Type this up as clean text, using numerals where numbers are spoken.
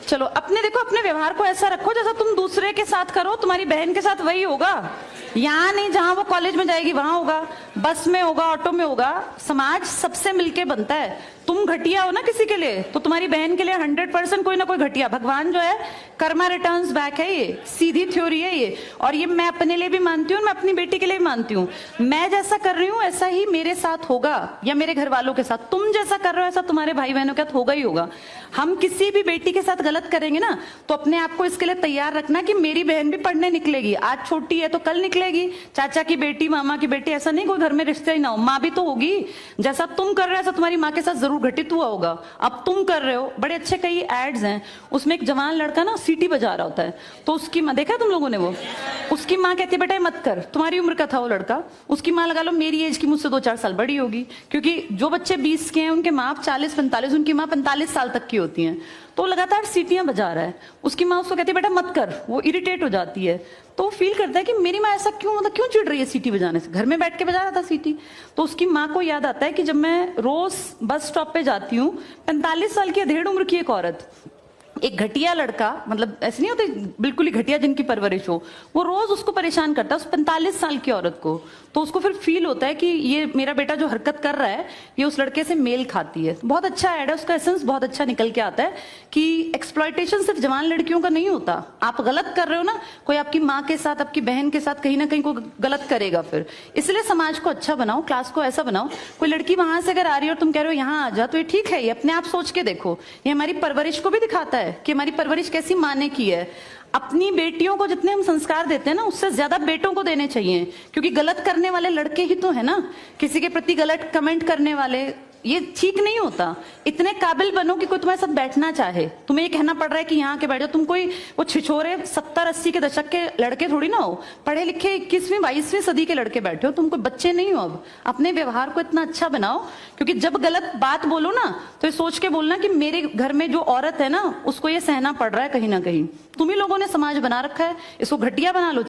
चलो अपने देखो, अपने व्यवहार को ऐसा रखो जैसा तुम दूसरे के साथ करो, तुम्हारी बहन के साथ वही होगा। यहाँ नहीं, जहां वो कॉलेज में जाएगी वहां होगा, बस में होगा, ऑटो में होगा। समाज सबसे मिलके बनता है। तुम घटिया हो ना किसी के लिए, तो तुम्हारी बहन के लिए 100% कोई ना कोई घटिया। भगवान जो है कर्मा रिटर्न्स बैक है, ये सीधी थ्योरी है ये। और ये मैं अपने लिए भी मानती हूँ, मैं अपनी बेटी के लिए भी मानती हूँ। मैं जैसा कर रही हूँ ऐसा ही मेरे साथ होगा, या मेरे घर वालों के साथ। तुम जैसा कर रहे हो ऐसा तुम्हारे भाई बहनों के साथ होगा ही होगा। हम किसी भी बेटी के साथ गलत करेंगे ना, तो अपने आप को इसके लिए तैयार रखना कि मेरी बहन भी पढ़ने निकलेगी। आज छोटी है तो कल निकलेगी। चाचा की बेटी, मामा की बेटी, ऐसा नहीं कोई घर में रिश्ते ही ना हो, माँ भी तो होगी। जैसा तुम कर रहे हो ऐसा तुम्हारी माँ के साथ जरूर घटित हुआ होगा। अब तुम कर रहे हो। बड़े अच्छे कई एड्स हैं, उसमें एक जवान लड़का ना सीटी बजा रहा होता है, तो उसकी माँ, देखा तुम लोगों ने वो, उसकी माँ कहती है बेटा मत कर। तुम्हारी उम्र का था वो लड़का, उसकी माँ लगा लो मेरी एज की मुझसे 2-4 साल बड़ी होगी, क्योंकि जो बच्चे 20 के हैं उनके माँ 40-45, उनकी माँ 45 साल तक की होती हैं। तो लगातार सीटियां बजा रहा है। उसकी माँ उसको कहती है बेटा मत कर, वो इरिटेट हो जाती है। तो वो फील करता है कि मेरी माँ ऐसा क्यों, मतलब क्यों चिढ़ रही है सीटी बजाने से, घर में बैठ के बजा रहा था सीटी। तो उसकी माँ को याद आता है कि जब मैं रोज बस स्टॉप पे जाती हूँ, 45 साल की अधेड़ उम्र की एक औरत, एक घटिया लड़का, मतलब ऐसे नहीं होते बिल्कुल ही घटिया जिनकी परवरिश हो, वो रोज उसको परेशान करता है, उस 45 साल की औरत को। तो उसको फिर फील होता है कि ये मेरा बेटा जो हरकत कर रहा है ये उस लड़के से मेल खाती है। बहुत अच्छा ऐड है, उसका एसेंस बहुत अच्छा निकल के आता है कि एक्सप्लॉयटेशन सिर्फ जवान लड़कियों का नहीं होता। आप गलत कर रहे हो ना, कोई आपकी माँ के साथ, आपकी बहन के साथ कहीं ना कहीं कोई गलत करेगा फिर। इसलिए समाज को अच्छा बनाओ, क्लास को ऐसा बनाओ, कोई लड़की वहां से अगर आ रही है और तुम कह रहे हो यहाँ आ जा, तो ये ठीक है। ये अपने आप सोच के देखो, ये हमारी परवरिश को भी दिखाता है कि हमारी परवरिश कैसी माँ ने की है। अपनी बेटियों को जितने हम संस्कार देते हैं ना, उससे ज्यादा बेटों को देने चाहिए, क्योंकि गलत करने वाले लड़के ही तो है ना, किसी के प्रति गलत कमेंट करने वाले। ये ठीक नहीं होता। इतने काबिल बनो कि कोई तुम्हारे साथ बैठना चाहे। तुम्हें ये कहना पड़ रहा है कि यहाँ के बैठ जाओ, तुम कोई वो छिछोरे 70-80 के दशक के लड़के थोड़ी ना हो, पढ़े लिखे 21वीं-22वीं सदी के लड़के बैठे हो। तुम कोई बच्चे नहीं हो। अब अपने व्यवहार को इतना अच्छा बनाओ, क्योंकि जब गलत बात बोलो ना तो ये सोच के बोलना कि मेरे घर में जो औरत है ना उसको ये सहना पड़ रहा है कहीं ना कहीं। तुम ही लोगों ने समाज बना रखा है, इसको घटिया बना लो।